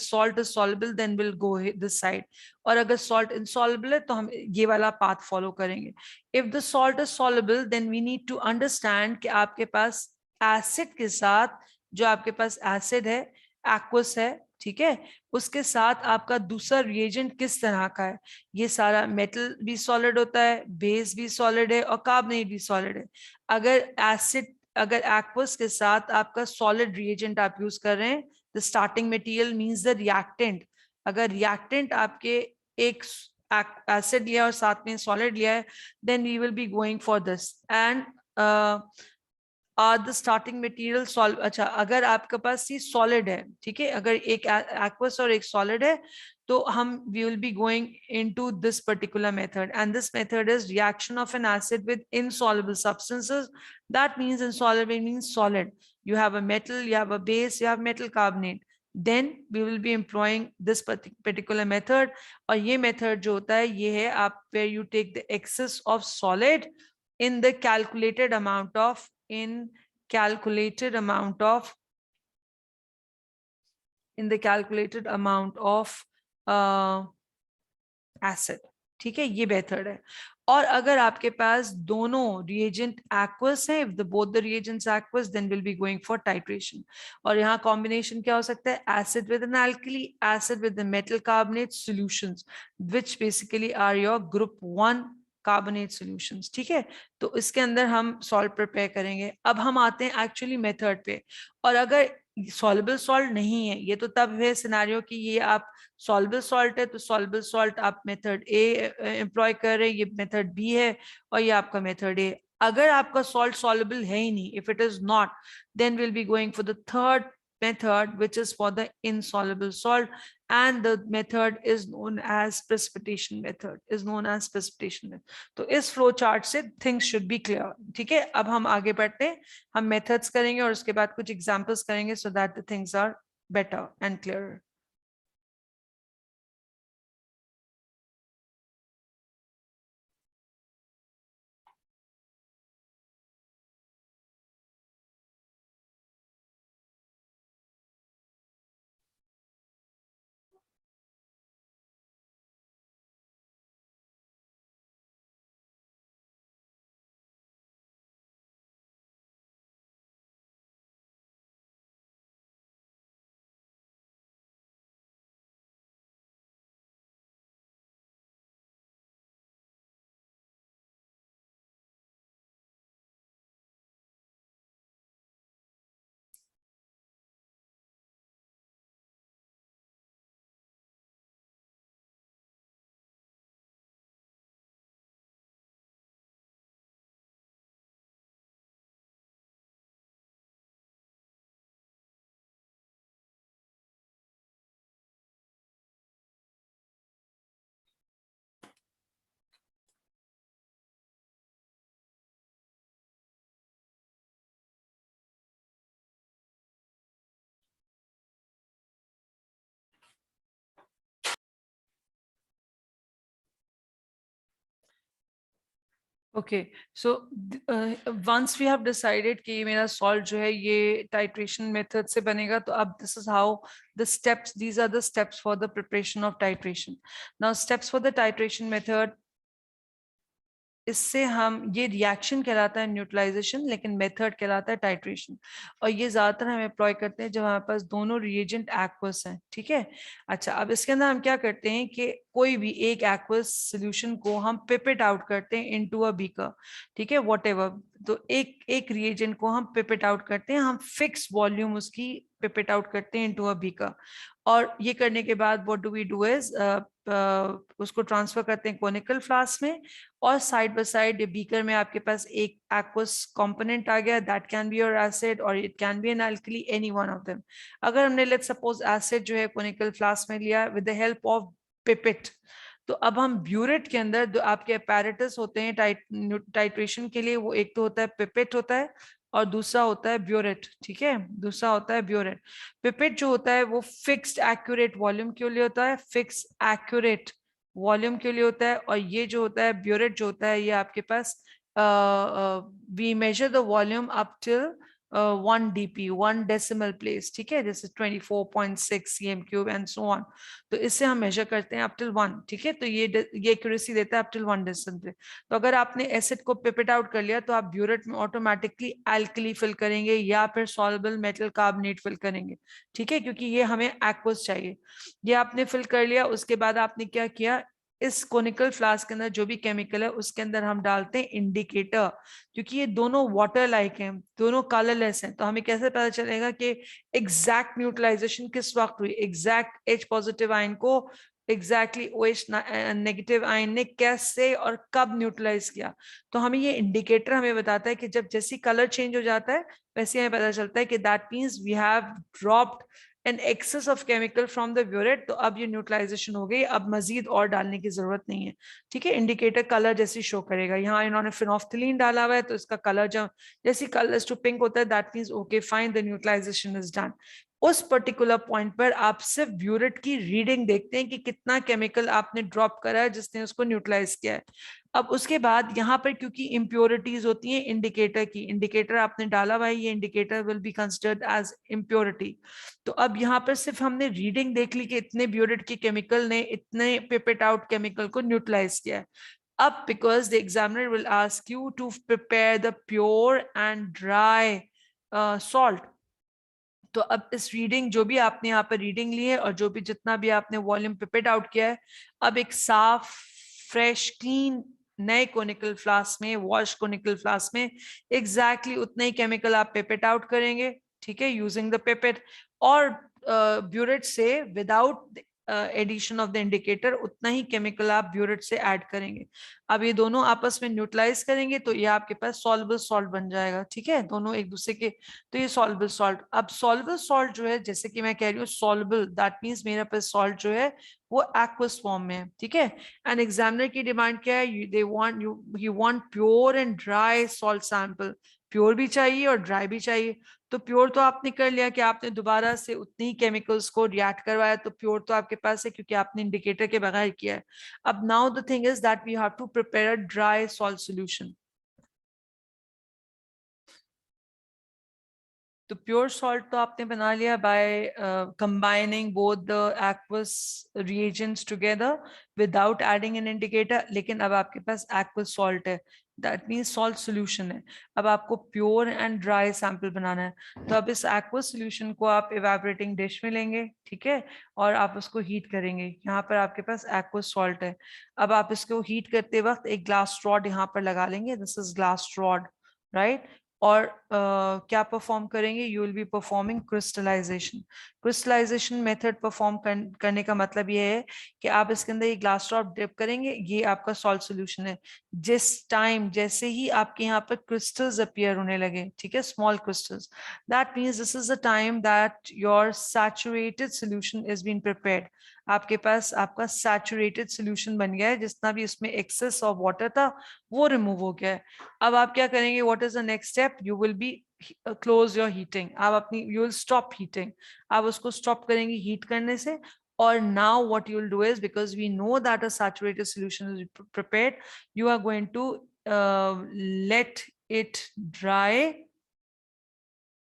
salt is soluble, then we'll go this side. और अगर salt insoluble है, तो हम ये वाला path follow करेंगे. If the salt is soluble, then we need to understand कि आपके पास acid के साथ, जो आपके पास acid है, aqueous है, ठीक है, उसके साथ आपका दूसरा रिएजेंट किस तरह का है। ये सारा मेटल भी सॉलिड होता है, बेस भी सॉलिड है, और कार्बोनेट भी सॉलिड है। अगर एक्वस के साथ आपका सॉलिड रिएजेंट आप यूज कर रहे हैं, the starting material means the reactant. अगर रिएक्टेंट आपके एक एसिड लिया और साथ में सॉलिड लिया है, then we will be going for this. And the starting material solve. अच्छा, अगर आपके पास ये सॉलिड है, ठीक है, अगर एक एक्वस और एक सॉलिड है, तो हम we will be going into this particular method, and this method is reaction of an acid with insoluble substances. That means insoluble means solid, you have a metal, you have a base, you have metal carbonate, then we will be employing this particular method. और ये method जो होता है, ये है आप where you take the excess of solid in the calculated amount of in the calculated amount of acid. ठीक है, ये मेथड है। और अगर आपके पास दोनों रिएजेंट एक्वस हैं, if the both the reagents aqueous, then will be going for titration. और यहाँ कॉम्बिनेशन क्या हो सकता है, acid with an alkali, acid with metal carbonate solutions, which basically are your group 1 carbonate solutions. ठीक है, तो इसके अंदर हम सॉल्ट प्रिपेयर करेंगे। अब हम आते हैं एक्चुअली मेथड पे। और अगर सॉल्युबल सॉल्ट नहीं है, ये तो तब है सिनेरियो कि ये आप सॉल्युबल सॉल्ट है, तो सॉल्युबल सॉल्ट आप मेथड ए एम्प्लॉय कर रहे हैं, ये मेथड बी है, और ये आपका मेथड ए। अगर आपका सॉल्ट सॉल्युबल है ही नहीं, if it is not, then will be going for the third method, which is for the insoluble salt, and the method is known as precipitation method, is known as precipitation method. तो इस flow chart से things should be clear. ठीक है, अब हम आगे बढ़ते हैं, हम मेथड्स करेंगे और उसके बाद कुछ एग्जांपल्स करेंगे, so that the things are better and clear. Okay, so once we have decided कि मेरा सॉल्ट जो है ये टाइट्रेशन मेथड से बनेगा, तो अब this is how the steps, these are the steps for the preparation of titration. Now steps for the titration method, इससे हम, ये रिएक्शन कहलाता है न्यूट्रलाइजेशन, लेकिन मेथड कहलाता है टाइट्रेशन। और ये ज्यादातर हम अप्लाई करते हैं जब हमारे पास दोनों रिएजेंट एक्वस हैं। ठीक है, अच्छा, अब इसके अंदर हम क्या करते हैं कि कोई भी एक एक्वस सॉल्यूशन को हम पिपेट आउट करते हैं इनटू अ बीकर। ठीक है, व्हाटएवर, तो एक एक रिएजेंट को हम पिपेट आउट करते हैं, हम फिक्स वॉल्यूम उसकी पिपेट आउट करते हैं इनटू अ बीकर। और ये करने के बाद what do we do is, उसको ट्रांसफर करते हैं कोनिकल फ्लास्क में, और साइड बाय साइड बीकर में आपके पास एक एक्वस कंपोनेंट आ गया, that can be your acid or it can be an alkali, any one of them. अगर हमने लेट्स सपोज एसिड जो है कोनिकल फ्लास्क में लिया with the help of pipette, तो अब हम ब्यूरेट के अंदर जो आपके अपैरेटस होते हैं टाइट्रेशन के लिए, वो एक तो होता है पिपेट होता है, और दूसरा होता है ब्यूरेट। ठीक है, दूसरा होता है ब्यूरेट। पिपेट जो होता है वो फिक्स्ड एक्यूरेट वॉल्यूम के लिए होता है, फिक्स एक्यूरेट वॉल्यूम के लिए होता है। और ये जो होता है ब्यूरेट जो होता है, ये आपके पास we measure the volume up till 1 dp, 1 decimal place। ठीक है, जैसे 24.6 cm³ एंड सो ऑन। तो इससे हम मेजर करते हैं अप टिल 1। ठीक है, तो ये एक्यूरेसी देता है अप टिल 1 decimal। तो अगर आपने एसिड को पिपेट आउट कर लिया, तो आप ब्यूरेट में ऑटोमेटिकली एल्कली फिल करेंगे या फिर सॉल्युबल मेटल कार्बोनेट फिल करेंगे। ठीक है, क्योंकि ये हमें एक्वस चाहिए। ये आपने फिल कर लिया, उसके बाद आपने क्या किया, इस कोनिकल फ्लास्क के अंदर जो भी केमिकल है उसके अंदर हम डालते हैं इंडिकेटर, क्योंकि ये दोनों वाटर लाइक हैं, दोनों कलरलेस हैं। तो हमें कैसे पता चलेगा कि एग्जैक्ट न्यूट्रलाइजेशन किस वक्त हुई, एग्जैक्ट H पॉजिटिव आयन को एग्जैक्टली OH नेगेटिव आयन ने कैसे और कब न्यूट्रलाइज किया। तो हमें ये इंडिकेटर हमें बताता है कि जब जैसी कलर चेंज हो जाता है, वैसे हमें पता चलता है कि that means we have dropped an excess of chemical from the burette. तो अब ये न्यूट्रलाइजेशन हो गई, अब मजीद और डालने की जरूरत नहीं है। ठीक है, इंडिकेटर कलर जैसी शो करेगा। यहाँ इन्होंने फिनोफ्थलीन डाला हुआ है, तो इसका कलर जब जैसी कलर टू पिंक होता है, that means okay fine, the neutralization is done. उस पर्टिकुलर पॉइंट पर आप सिर्फ ब्यूरेट की रीडिंग देखते हैं कि कितना केमिकल आपने ड्रॉप करा है जिसने उसको न्यूट्रलाइज किया है। अब उसके बाद यहाँ पर क्योंकि इम्प्योरिटीज होती हैं इंडिकेटर की, इंडिकेटर आपने डाला भाई, ये indicator will be considered as impurity. तो अब यहाँ पर सिर्फ हमने रीडिंग देख ली कि इतने ब्यूरेट के केमिकल ने इतने पिपेट आउट केमिकल को न्यूट्रलाइज किया है। अब because the examiner will ask you to prepare the pure and dry salt, तो अब इस रीडिंग जो भी आपने यहाँ पर रीडिंग ली है और जो भी जितना भी आपने वॉल्यूम पिपेट आउट किया है, अब एक साफ फ्रेश क्लीन नए कोनिकल फ्लास्क में, वॉश कोनिकल फ्लास्क में एग्जैक्टली उतना ही केमिकल आप पिपेट आउट करेंगे, ठीक है, यूजिंग द पिपेट। और ब्यूरेट से without addition of the indicator उतना ही केमिकल आप ब्यूरेट से ऐड करेंगे। अब ये दोनों आपस में न्यूट्रलाइज करेंगे तो ये आपके पास सॉल्युबल सॉल्ट बन जाएगा, ठीक है, दोनों एक दूसरे के। तो ये सॉल्युबल सॉल्ट, अब सॉल्युबल सॉल्ट जो है, जैसे कि मैं कह रही हूँ सॉल्युबल, दैट मींस मेरा पास सॉल्ट जो है वो एक्वस फॉर्म में है, ठीक है। एंड एग्जामिनर की डिमांड क्या है, they want you want pure and dry salt sample, pure भी चाहिए और ड्राई भी चाहिए। तो प्योर तो आपने कर लिया कि आपने दोबारा से उतनी ही केमिकल्स को रिएक्ट करवाया, तो प्योर तो आपके पास है क्योंकि आपने इंडिकेटर के बगैर किया है। अब now the thing is that we have to prepare a dry salt solution. तो प्योर सॉल्ट तो आपने बना लिया by combining both the aqueous reagents together without adding an indicator. लेकिन अब आपके पास एक्वस सॉल्ट है, दैट मीन्स सॉल्ट सोल्यूशन है। अब आपको प्योर एंड ड्राई सैंपल बनाना है। तो अब इस एक्वस सोल्यूशन को आप इवेपोरेटिंग डिश में लेंगे, ठीक है, और आप उसको हीट करेंगे। यहाँ पर आपके पास एक्वस सॉल्ट है। अब आप इसको हीट करते वक्त एक ग्लास रॉड यहाँ पर लगा लेंगे, this is glass rod, right. और क्या परफॉर्म करेंगे, you will be performing crystallization. Crystallization method perform करने का मतलब ये है कि आप इसके अंदर ये ग्लास ड्रॉप डिप करेंगे, ये आपका सॉल्ट सॉल्यूशन है। जिस टाइम जैसे ही आपके यहाँ पर क्रिस्टल्स अपीयर होने लगे, ठीक है, small crystals, that means this is the time that your saturated solution is been prepared. आपके पास आपका सैचुरेटेड सॉल्यूशन बन गया है, जितना भी उसमें एक्सेस ऑफ वाटर था वो रिमूव हो गया है। अब आप क्या करेंगे, what is the next step, you will be close your heating. आप अपनी यू विल स्टॉप हीटिंग, आप उसको स्टॉप करेंगे हीट करने से। और now what you will do is, because we know that a saturated solution is prepared, you are going to let it dry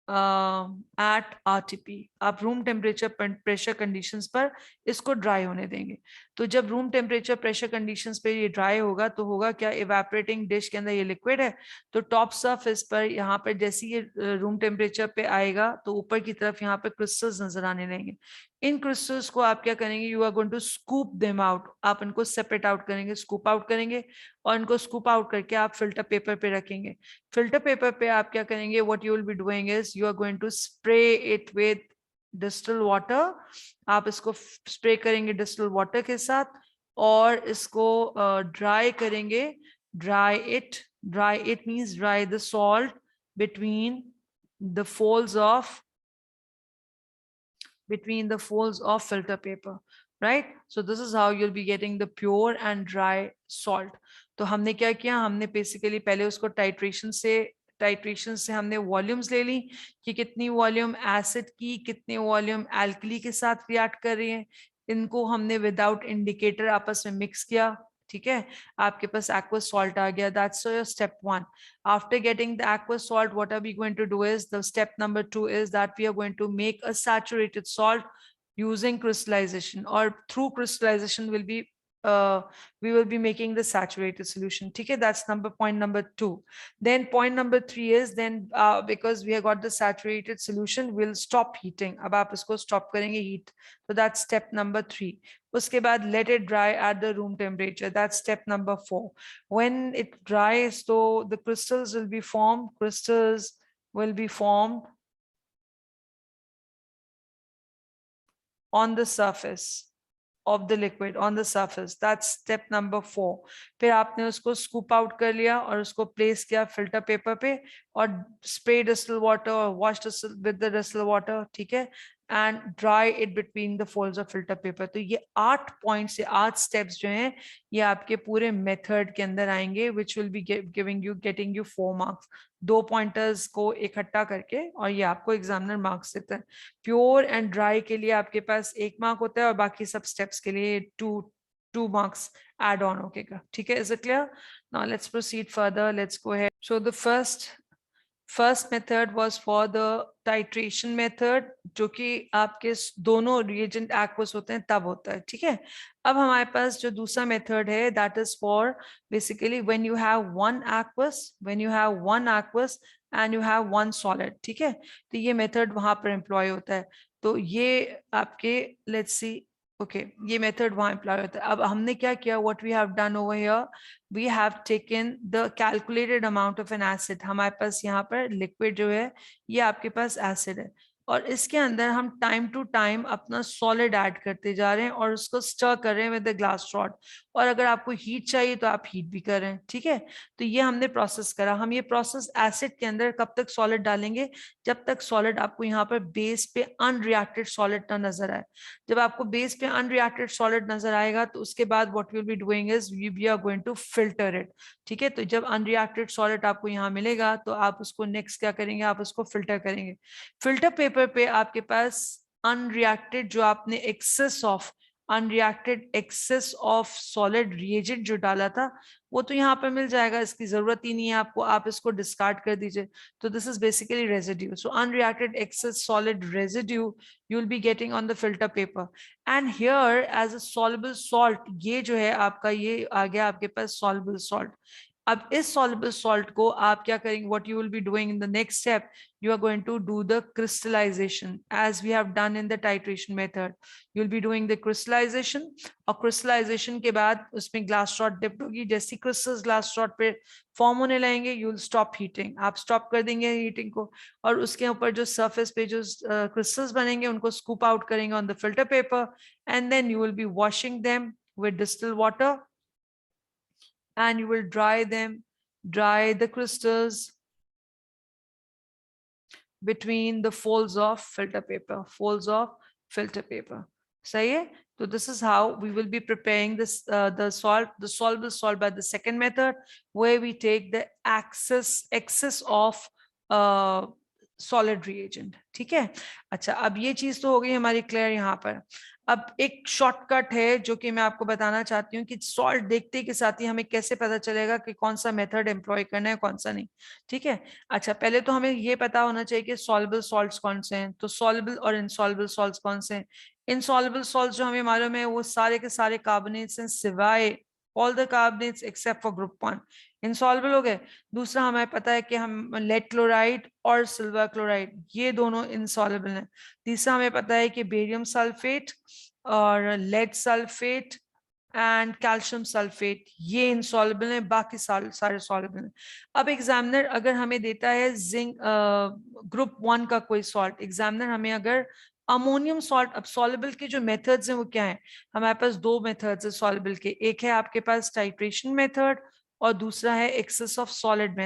at RTP। आप room temperature pressure conditions पर इसको dry होने देंगे। तो जब रूम टेम्परेचर प्रेशर कंडीशंस पे ये dry होगा तो होगा क्या, इवेपोरेटिंग डिश के अंदर ये लिक्विड है, तो टॉप सरफेस पर यहाँ पर जैसे ये रूम टेम्परेचर पे आएगा तो ऊपर की तरफ यहाँ पे क्रिस्टल्स नजर आने लगेंगे। इन क्रिस्टल्स को आप क्या करेंगे, you are going to scoop them out, आप इनको सेपरेट आउट करेंगे, स्कूप आउट करेंगे। और इनको स्कूप आउट करके आप फिल्टर पेपर पे रखेंगे। फिल्टर पेपर पे आप क्या करेंगे, what you will be doing is you are going to spray it with distil water. आप इसको स्प्रे करेंगे डिस्टिल वाटर के साथ और इसको ड्राई करेंगे। Dry it means dry the salt between the folds of filter paper, right? So this is how you'll be getting the pure and dry salt. तो हमने क्या किया, हमने बेसिकली पहले उसको टाइट्रेशन से हमने वॉल्यूम्स ले ली कि कितनी वॉल्यूम एसिड की, कितनी वॉल्यूम एल्कली के साथ रिएक्ट कर रही है। इनको हमने विदाउट इंडिकेटर आपस में मिक्स किया, ठीक है, आपके पास aqueous salt आ गया। That's your step 1. After getting the aqueous salt, what are we going to do is, the step number 2 is that we are going to make a saturated salt using crystallization, or through crystallization will be we will be making the saturated solution. Okay, that's point number 2. Then point number 3 is, then because we have got the saturated solution, we'll stop heating. अब आप इसको stop करेंगे heat. So that's step number 3. उसके बाद let it dry at the room temperature. That's step number 4. When it dries, so the crystals will be formed. Crystals will be formed on the surface of the liquid, on the surface. That's step number 4. फिर आपने उसको scoop out कर लिया और उसको place किया filter paper पे और spray distilled water or wash with the distilled water, ठीक है, and dry it between the folds of filter paper. तो ये 8 पॉइंट्स, 8 स्टेप्स जो हैं ये आपके पूरे मेथड के अंदर आएंगे, which will be getting you 4 marks. 2 pointers को इकट्ठा करके, और ये आपको एग्जामिनर मार्क्स देता है. प्योर एंड ड्राई के लिए आपके पास 1 मार्क होता है और बाकी सब स्टेप्स के लिए 2 marks add on होगा. ठीक है, is it clear? Now let's proceed further. Let's go ahead. So the first method was for the titration method, जो कि आपके दोनों reagent aqueous होते हैं तब होता है. ठीक है, अब हमारे पास जो दूसरा method है, that is for basically when you have one aqueous and you have one solid. ठीक है, तो ये method वहां पर employ होता है. तो ये आपके let's see, okay, ये method वहां employ होता है. अब हमने क्या किया, what we have done over here, we have taken the calculated amount of an acid. हमारे पास यहाँ पर liquid जो है ये आपके पास acid है, और इसके अंदर हम टाइम टू टाइम अपना सॉलिड ऐड करते जा रहे हैं और उसको स्टर कर रहे हैं विद द ग्लास रॉड. और अगर आपको हीट चाहिए तो आप हीट भी कर रहे हैं. ठीक है, तो ये हमने प्रोसेस करा. हम ये प्रोसेस एसिड के अंदर कब तक सॉलिड डालेंगे, जब तक सॉलिड आपको यहाँ पर बेस पे अनरिएक्टेड सॉलिड ना नजर आए. जब आपको बेस पे अनरिएक्टेड सॉलिड नजर आएगा तो उसके बाद what we will be doing is we are going to filter it. ठीक है, तो जब अनरिएक्टेड सॉलिड आपको यहाँ मिलेगा तो आप उसको नेक्स्ट क्या करेंगे, आप उसको फिल्टर करेंगे. फिल्टर पेपर पे आपके पास अनरिएक्टेड जो आपने एक्सेस ऑफ सॉलिड रिएजेंट जो डाला था वो तो यहाँ पर मिल जाएगा, इसकी जरूरत ही नहीं है आपको, आप इसको डिस्कार्ड कर दीजिए. तो this is basically residue. So unreacted excess solid residue you will be getting on the filter paper. And here as a soluble salt, ये जो है आपका ये आ गया आपके पास सॉल्युबल सॉल्ट. अब इस soluble salt को आप क्या करेंगे, what you will be doing in the next step, you are going to do the crystallization as we have done in the titration method. You will be doing the crystallization, और crystallization के बाद उसमें glass rod dipped होगी. जैसे crystals glass rod पे form होने लगेंगे, you will stop heating. आप stop कर देंगे heating को, और उसके ऊपर जो surface पे जो crystals बनेंगे उनको scoop out करेंगे on the filter paper, and then you will be washing them with distilled water. And you will dry the crystals between the folds of filter paper. सही है? So this is how we will be preparing this the soluble salt by the second method, where we take the excess of solid reagent. ठीक है, अच्छा, अब ये चीज तो हो गई हमारी क्लियर. यहाँ पर अब एक शॉर्टकट है जो कि मैं आपको बताना चाहती हूँ कि सॉल्ट देखते के साथ ही हमें कैसे पता चलेगा कि कौन सा मेथड एम्प्लॉय करना है कौन सा नहीं. ठीक है, अच्छा, पहले तो हमें ये पता होना चाहिए कि सॉल्युबल सॉल्ट्स कौन से हैं. तो सॉल्युबल और इनसॉल्युबल सॉल्ट्स कौन से हैं. इनसॉल्युबल सॉल्ट्स जो हमें मालूम है वो सारे के सारे कार्बोनेट्स हैं, सिवाय all the carbonates except for group 1 insoluble हो गए. दूसरा हमें पता है कि हम लेड क्लोराइड और सिल्वर क्लोराइड ये दोनों इंसॉल्युबल हैं. तीसरा हमें पता है कि बेरियम सल्फेट और lead sulphate and calcium sulphate ये इंसॉल्युबल हैं, बाकी सारे सॉल्युबल हैं. अब एग्जामिनर अगर हमें देता है जिंक ग्रुप 1 का कोई सॉल्ट, एग्जामिनर हमें अगर अमोनियम सॉल्ट, अब सॉल्युबल के जो मेथड्स हैं वो क्या है, हमारे पास 2 मेथड्स है सॉल्युबल के. एक है आपके पास टाइट्रेशन मेथड और दूसरा है एक्सेस ऑफ सॉलिड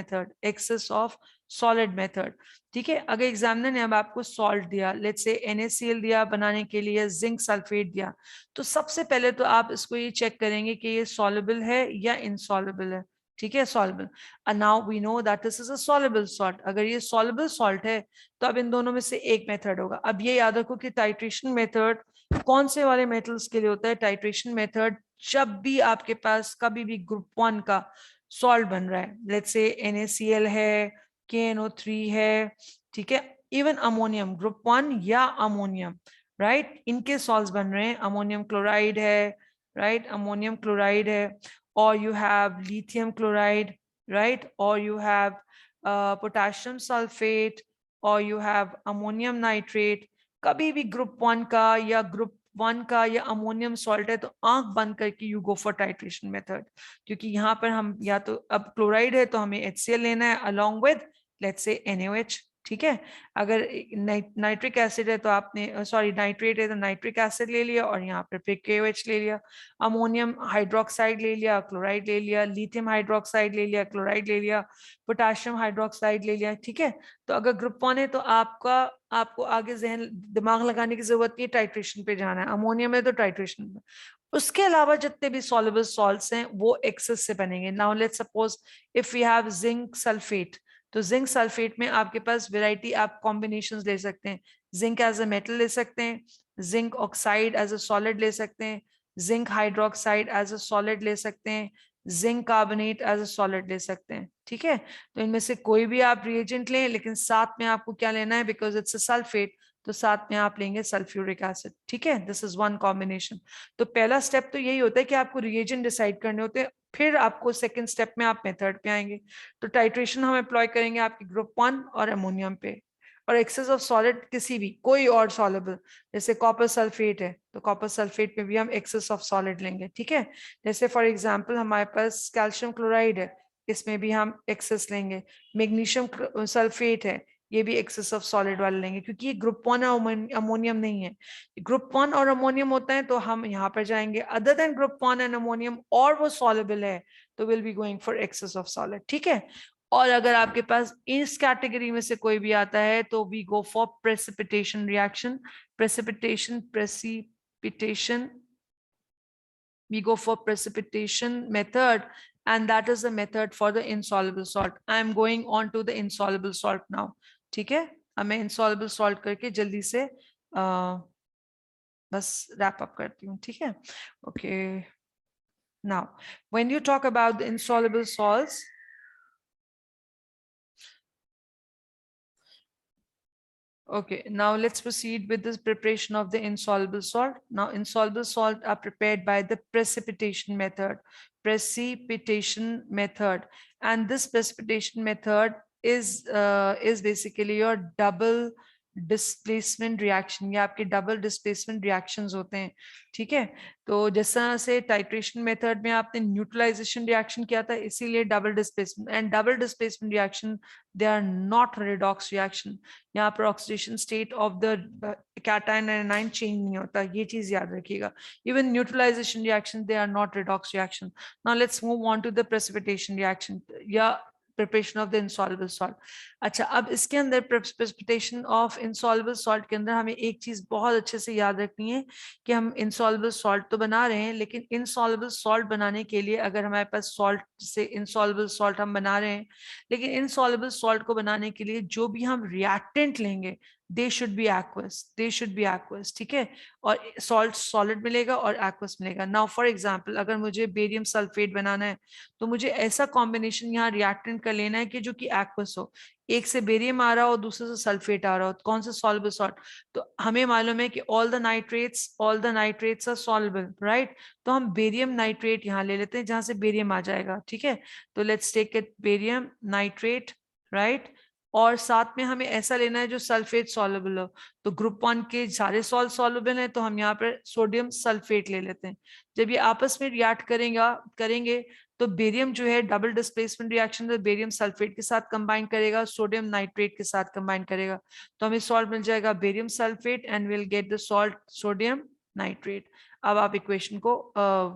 मेथड. ठीक है, अगर एग्जामिनर ने अब आपको सॉल्ट दिया, लेट्स से NaCl दिया बनाने के लिए, जिंक सल्फेट दिया, तो सबसे पहले तो आप इसको ये चेक करेंगे कि ये सॉल्युबल है या इनसॉल्युबल है. ठीक है, soluble. And now we know that this is a soluble salt. अगर ये सॉल्युबल सॉल्ट है तो अब इन दोनों में से एक मेथड होगा. अब ये याद रखो कि टाइट्रेशन मेथड कौन से वाले मेटल्स के लिए होता है. टाइट्रेशन मेथड जब भी आपके पास कभी भी ग्रुप 1 का सॉल्ट बन रहा है, लेट्स से NaCl है, KNO3 है, ठीक है, इवन अमोनियम ग्रुप 1 या अमोनियम, राइट, इनके सॉल्ट्स बन रहे हैं. अमोनियम क्लोराइड है, राइट, अमोनियम क्लोराइड है, or you have lithium chloride, right, or you have potassium sulfate, or you have ammonium nitrate. कभी भी ग्रुप 1 का या ग्रुप 1 का या अमोनियम सॉल्ट है तो आंख बंद करके you go for titration method, क्योंकि यहाँ पर हम या तो अब क्लोराइड है तो हमें HCl लेना है along with let's say NaOH. ठीक है। अगर नाइट्रिक एसिड है तो आपने सॉरी नाइट्रेट है तो नाइट्रिक एसिड ले लिया और यहाँ पर फिर KOH ले लिया, अमोनियम हाइड्रोक्साइड ले लिया, क्लोराइड ले लिया, लिथियम हाइड्रोक्साइड ले लिया, क्लोराइड ले लिया, पोटाशियम हाइड्रोक्साइड ले लिया। ठीक है, तो अगर ग्रुप 1 है तो आपको आगे जहन दिमाग लगाने की जरूरत नहीं, टाइट्रेशन पे जाना है। अमोनियम है तो टाइट्रेशन पे। उसके अलावा जितने भी सॉल्युबल सॉल्ट्स हैं वो एक्सेस से बनेंगे। Now let's suppose if we have zinc sulphate, तो जिंक सल्फेट में आपके पास वेराइटी, आप कॉम्बिनेशंस ले सकते हैं। जिंक एज अ मेटल ले सकते हैं, zinc oxide as a solid ले सकते हैं, zinc hydroxide as a solid ले सकते हैं, zinc carbonate as a solid ले सकते हैं। ठीक है, तो इनमें से कोई भी आप रिएजेंट लें, लेकिन साथ में आपको क्या लेना है, बिकॉज इट्स अ सल्फेट, तो साथ में आप लेंगे सल्फ्यूरिक एसिड। ठीक है, दिस इज वन कॉम्बिनेशन। तो पहला स्टेप तो यही होता है कि आपको रिएजेंट डिसाइड करने होते हैं, फिर आपको सेकंड स्टेप में आप मेथड पे आएंगे। तो टाइट्रेशन हम अप्लाई करेंगे आपके ग्रुप 1 और अमोनियम पे। और एक्सेस ऑफ सॉलिड किसी भी कोई और सॉल्युबल, जैसे कॉपर सल्फेट है तो कॉपर सल्फेट पे भी हम एक्सेस ऑफ सॉलिड लेंगे। ठीक है, जैसे फॉर एग्जांपल हमारे पास कैल्शियम क्लोराइड है, इसमें भी हम एक्सेस लेंगे। मैग्नीशियम सल्फेट है, ये भी एक्सेस ऑफ सॉलिड वाले लेंगे, क्योंकि ये ग्रुप 1 और अमोनियम नहीं है। ग्रुप 1 और अमोनियम होता है तो हम यहाँ पर जाएंगे, other than group 1 and ammonium और वो सॉल्युबल है तो will be going for excess of solid. ठीक है, और अगर आपके पास इस कैटेगरी में से कोई भी आता है तो we go for precipitation reaction. Precipitation we go for precipitation method, and that is the method for the insoluble salt. I am going on to the insoluble salt now. ठीक है, अब मैं insoluble salt करके जल्दी से बस wrap up करती हूँ। ठीक है, okay, now when you talk about the insoluble salts, okay, now let's proceed with this preparation of the insoluble salt. Now, insoluble salt are prepared by the precipitation method. Precipitation method, and this precipitation method is basically your double displacement reaction, ये आपके double displacement reactions होते हैं। ठीक है, तो जैसा से titration method में आपने न्यूट्रलाइजेशन रिएक्शन किया था, इसीलिए double displacement, and double displacement reaction they are not redox reaction. यहाँ पर oxidation state of the cation and ion change नहीं होता, ये चीज याद रखिएगा। Even neutralization reaction they are not redox reaction. Now let's move on to the precipitation reaction या preparation of the insoluble salt. अच्छा, अब इसके अंदर प्रेसिपिटेशन ऑफ इनसॉल्युबल सॉल्ट के अंदर हमें एक चीज बहुत अच्छे से याद रखनी है कि हम इनसॉल्युबल सॉल्ट तो बना रहे हैं, लेकिन इनसॉल्युबल सॉल्ट बनाने के लिए अगर हमारे पास सॉल्ट से इनसॉल्युबल सॉल्ट हम बना रहे हैं, लेकिन इनसॉल्युबल सॉल्ट को बनाने के लिए जो भी हम रिएक्टेंट लेंगे दे शुड बी एक्वस। ठीक है, और सॉल्ट सॉलिड मिलेगा और एक्वस मिलेगा। नाउ फॉर एग्जांपल अगर मुझे बेरियम सल्फेट बनाना है तो मुझे ऐसा कॉम्बिनेशन यहाँ रिएक्टेंट का लेना है कि जो कि एक्वस हो, एक से बेरियम आ रहा हो दूसरे से सल्फेट आ रहा हो, कौन सा सॉल्युबल सॉल्ट। तो हमें मालूम है कि all the nitrates are soluble, right. तो हम बेरियम नाइट्रेट यहाँ ले लेते हैं जहां से बेरियम आ जाएगा। ठीक है, तो let's take it barium nitrate, right. और साथ में हमें ऐसा लेना है जो सल्फेट सॉल्युबल हो। तो ग्रुप 1 के सारे सॉल्ट सॉल्युबल हैं तो हम यहाँ पर सोडियम सल्फेट ले लेते हैं। जब ये आपस में रिएक्ट करेंगे तो बेरियम जो है डबल डिस्प्लेसमेंट रिएक्शन में बेरियम सल्फेट के साथ कंबाइन करेगा, सोडियम नाइट्रेट के साथ कंबाइन करेगा, तो हमें सॉल्ट मिल जाएगा barium sulphate and will get the salt sodium nitrate. अब आप इक्वेशन को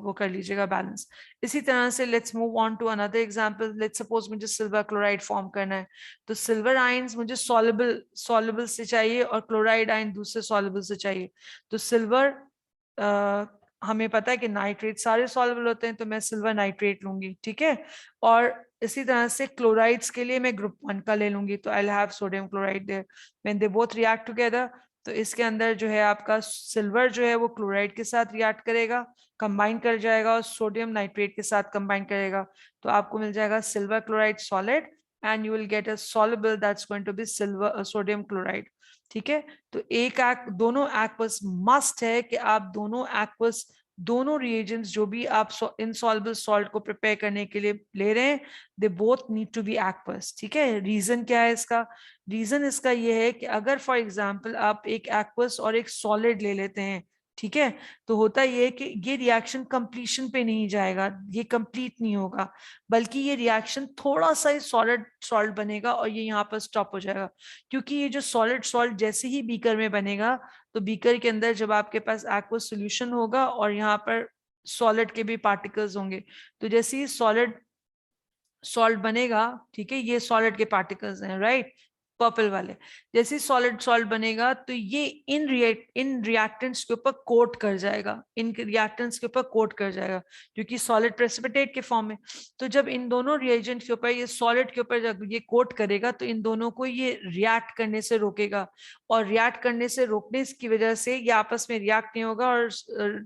वो कर लीजिएगा बैलेंस। इसी तरह से let's move on to another example. Let's suppose मुझे सिल्वर क्लोराइड फॉर्म करना है, तो सिल्वर आयंस मुझे सॉल्युबल से चाहिए और क्लोराइड आयन दूसरे सॉल्युबल से चाहिए। तो सिल्वर हमें पता है कि नाइट्रेट सारे सॉल्युबल होते हैं तो मैं सिल्वर नाइट्रेट लूंगी। ठीक है, और इसी तरह से क्लोराइड्स के लिए मैं ग्रुप 1 का ले लूंगी, तो I will have sodium chloride there when they both react together. तो इसके अंदर जो है आपका सिल्वर जो है वो क्लोराइड के साथ रिएक्ट करेगा, कंबाइन कर जाएगा और सोडियम नाइट्रेट के साथ कंबाइन करेगा, तो आपको मिल जाएगा silver chloride solid and you will get a soluble that's going to be silver sodium chloride. ठीक है, तो दोनों एक्वस मस्ट है कि आप दोनों रिएजेंट्स जो भी आप इनसॉल्युबल सॉल्ट को प्रिपेयर करने के लिए ले रहे हैं, they both need to be aqueous. ठीक है, रीजन क्या है इसका? रीजन इसका ये है कि अगर फॉर एग्जांपल आप एक एक्वस और एक सॉलिड ले लेते हैं ठीक है। तो होता ये है कि ये रिएक्शन कंप्लीशन पे नहीं जाएगा, ये कंप्लीट नहीं होगा, बल्कि ये रिएक्शन थोड़ा सा ही सॉलिड सॉल्ट बनेगा और ये यहाँ पर स्टॉप हो जाएगा। क्योंकि ये जो सॉलिड सॉल्ट जैसे ही बीकर में बनेगा, तो बीकर के अंदर जब आपके पास एक्वस सोल्यूशन होगा और यहाँ पर सॉलिड के भी पार्टिकल्स होंगे, तो जैसे ही सॉलिड सॉल्ट बनेगा, ठीक है, ये सॉलिड के पार्टिकल्स हैं, राइट, पर्पल वाले, जैसे सॉलिड सॉल्ट बनेगा तो ये इन रिएक्टेंट्स के ऊपर कोट कर जाएगा, इन रिएक्टेंट्स के ऊपर कोट कर जाएगा, क्योंकि सॉलिड प्रेसिपिटेट के फॉर्म में। तो जब इन दोनों रिएजेंट के ऊपर, ये सॉलिड के ऊपर जब ये कोट करेगा, तो इन दोनों को ये रिएक्ट करने से रोकेगा, और रिएक्ट करने से रोकने की वजह से ये आपस में रिएक्ट नहीं होगा, और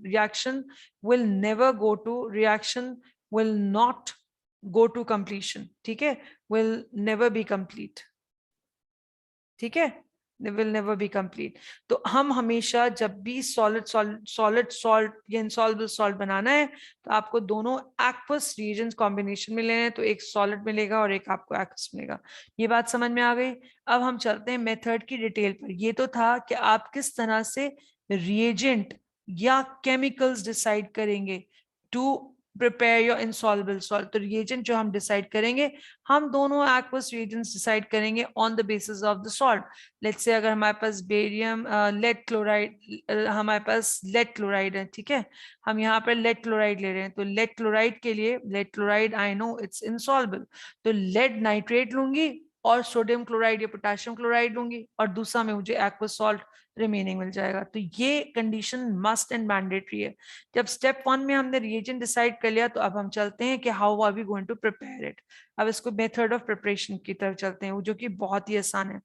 reaction will never go to, reaction will not go to completion, ठीक है, will never be complete, ठीक है, they will never be complete। तो हम हमेशा जब भी सॉलिड सॉल्ट या इनसॉल्युबल सॉल्ट बनाना है, तो आपको दोनों एक्वस रिएजेंट्स कॉम्बिनेशन में लेना है, तो एक सॉलिड मिलेगा और एक आपको एक्वस मिलेगा। ये बात समझ में आ गई। अब हम चलते हैं मेथड की डिटेल पर। ये तो था कि आप किस तरह से रिएजेंट या केमिकल्स डिसाइड करेंगे to prepare your insoluble salt. तो रिएजेंट जो हम डिसाइड करेंगे, हम दोनों एक्वस रिएजेंट्स डिसाइड करेंगे on the basis of the salt. Let's say अगर हमारे पास बेरियम लेड क्लोराइड, हमारे पास लेड क्लोराइड है, ठीक है, हम यहाँ पर लेड क्लोराइड ले रहे हैं, तो लेड क्लोराइड के लिए, lead chloride I know it's insoluble, तो लेड नाइट्रेट लूंगी और सोडियम क्लोराइड या पोटेशियम क्लोराइड लूंगी, और दूसरा में मुझे एक्वस सॉल्ट रिमेनिंग मिल जाएगा। तो ये कंडीशन मस्ट एंड मैंडेटरी है। जब स्टेप 1 में हमने रिएजेंट डिसाइड कर लिया, तो अब हम चलते हैं कि how are we going to prepare it. अब इसको मेथड ऑफ प्रिपरेशन की तरफ चलते हैं, जो कि बहुत ही आसान है।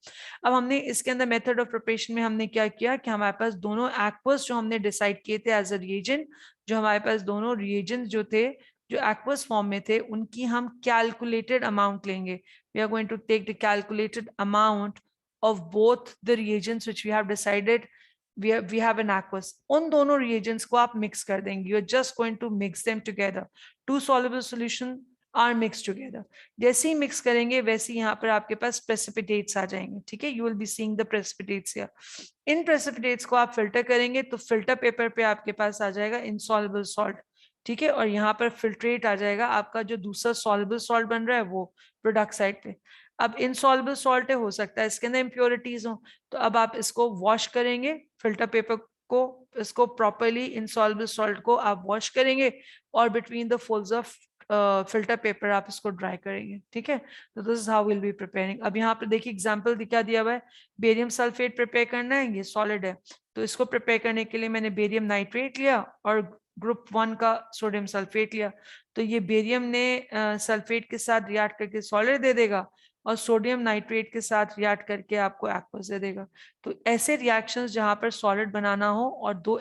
अब हमने इसके अंदर मेथड ऑफ प्रिपरेशन में हमने क्या किया कि हमारे पास दोनों एक्वस जो हमने डिसाइड किए थे एज अ रिएजेंट, जो हमारे पास दोनों रिएजेंट जो थे, जो एक्वस फॉर्म में थे, उनकी हम कैलकुलेटेड अमाउंट लेंगे। We are going to take the calculated amount of both the reagents which we have decided we have an aqueous। उन दोनों reagents को आप mix कर देंगे, you're just going to mix them together, two soluble solution are mixed together। जैसे ही mix करेंगे वैसे ही यहाँ पर आपके पास precipitates आ जाएंगे, ठीक है, you will be seeing the precipitates here। In precipitates को आप फिल्टर करेंगे, तो फिल्टर पेपर पे आपके पास आ जाएगा insoluble salt, ठीक है, और यहाँ पर फिल्ट्रेट आ जाएगा आपका, जो दूसरा soluble salt बन रहा है वो प्रोडक्ट साइड पे। अब इनसॉल्युबल सॉल्ट है, हो सकता है इसके अंदर इम्प्योरिटीज हो, तो अब आप इसको वॉश करेंगे, फिल्टर पेपर को, इसको प्रॉपर्ली इनसॉल्युबल सॉल्ट को आप वॉश करेंगे, और between the folds of filter paper आप इसको ड्राई करेंगे, ठीक है। तो this is how will be preparing. अब यहाँ पर देखिए एग्जांपल क्या दिया हुआ है, बेरियम सल्फेट प्रिपेयर करना है, ये सॉलिड है, तो इसको प्रिपेयर करने के लिए मैंने बेरियम नाइट्रेट लिया और ग्रुप 1 का सोडियम सल्फेट लिया। तो ये बेरियम ने सल्फेट के साथ रिएक्ट करके सॉलिड दे देगा, और सोडियम नाइट्रेट के साथ रिएक्ट करके आपको एक्वस दे देगा। तो ऐसे रिएक्शंस जहां पर सॉलिड बनाना हो और दो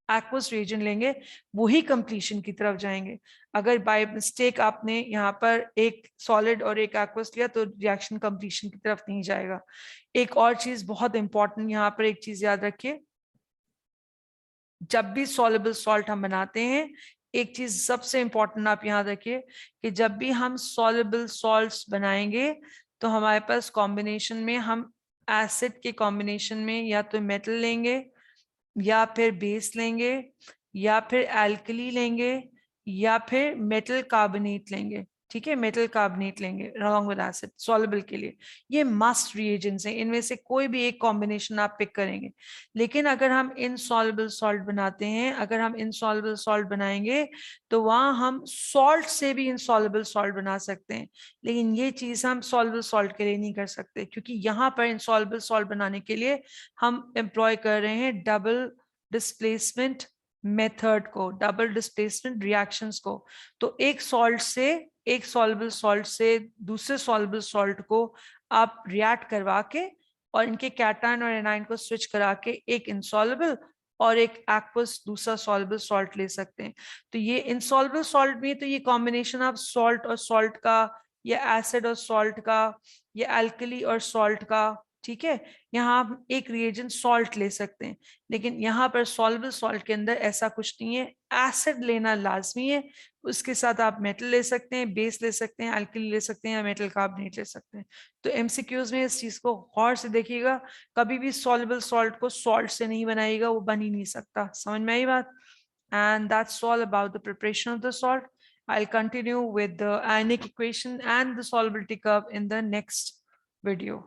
एक्वस रिएजेंट लेंगे, वही कंप्लीशन की तरफ जाएंगे। अगर बाय मिस्टेक आपने यहाँ पर एक सॉलिड और एक एक्वस लिया, तो रिएक्शन कंप्लीशन की तरफ नहीं जाएगा। एक और चीज बहुत इंपॉर्टेंट, यहाँ पर एक चीज याद रखिए, जब भी सॉल्युबल सॉल्ट हम बनाते हैं, एक चीज सबसे इंपॉर्टेंट आप याद रखिए कि जब भी हम सॉल्युबल सॉल्ट्स बनाएंगे, तो हमारे पास कॉम्बिनेशन में हम एसिड के कॉम्बिनेशन में या तो मेटल लेंगे, या फिर बेस लेंगे, या फिर एल्कली लेंगे, या फिर मेटल कार्बोनेट लेंगे, ठीक है, मेटल कार्बोनेट लेंगे अलॉन्ग विद एसिड सॉल्युबल के लिए। ये मस्ट रिएजेंट्स हैं, इनमें से कोई भी एक कॉम्बिनेशन आप पिक करेंगे। लेकिन अगर हम इनसॉल्युबल सॉल्ट बनाते हैं, अगर हम इनसॉल्युबल सॉल्ट बनाएंगे, तो वहां हम सॉल्ट से भी इनसॉल्युबल सॉल्ट बना सकते हैं, लेकिन ये चीज हम सॉल्युबल सॉल्ट के लिए नहीं कर सकते, क्योंकि यहाँ पर इनसॉल्युबल सॉल्ट बनाने के लिए हम एम्प्लॉय कर रहे हैं डबल डिस्प्लेसमेंट मेथड को, डबल डिस्प्लेसमेंट रिएक्शंस को। तो एक सॉल्ट से, एक सॉल्युबल सॉल्ट से दूसरे सॉल्युबल सॉल्ट को आप रिएक्ट करवा के, और इनके कैटायन और एनायन को स्विच करा के एक इनसॉल्युबल और एक एक्वस दूसरा सॉल्युबल सॉल्ट ले सकते हैं। तो ये इनसॉल्युबल सॉल्ट में तो ये कॉम्बिनेशन ऑफ सॉल्ट और सॉल्ट का, या एसिड और सॉल्ट का, या एल्कली और सॉल्ट का, ठीक है, यहाँ आप एक रिएजेंट सॉल्ट ले सकते हैं, लेकिन यहाँ पर सॉल्युबल सॉल्ट के अंदर ऐसा कुछ नहीं है, एसिड लेना लाजमी है। उसके साथ आप मेटल ले सकते हैं, बेस ले सकते हैं, अल्कली ले सकते हैं, या मेटल कार्बोनेट ले सकते हैं। तो एमसीक्यूज में इस चीज को गौर से देखिएगा, कभी भी सॉल्युबल सॉल्ट को सॉल्ट से नहीं बनाइएगा, वो बन ही नहीं सकता। समझ में आई बात? And that's all about the preparation of the salt. I'll continue with the ionic equation and the solubility curve in the next video.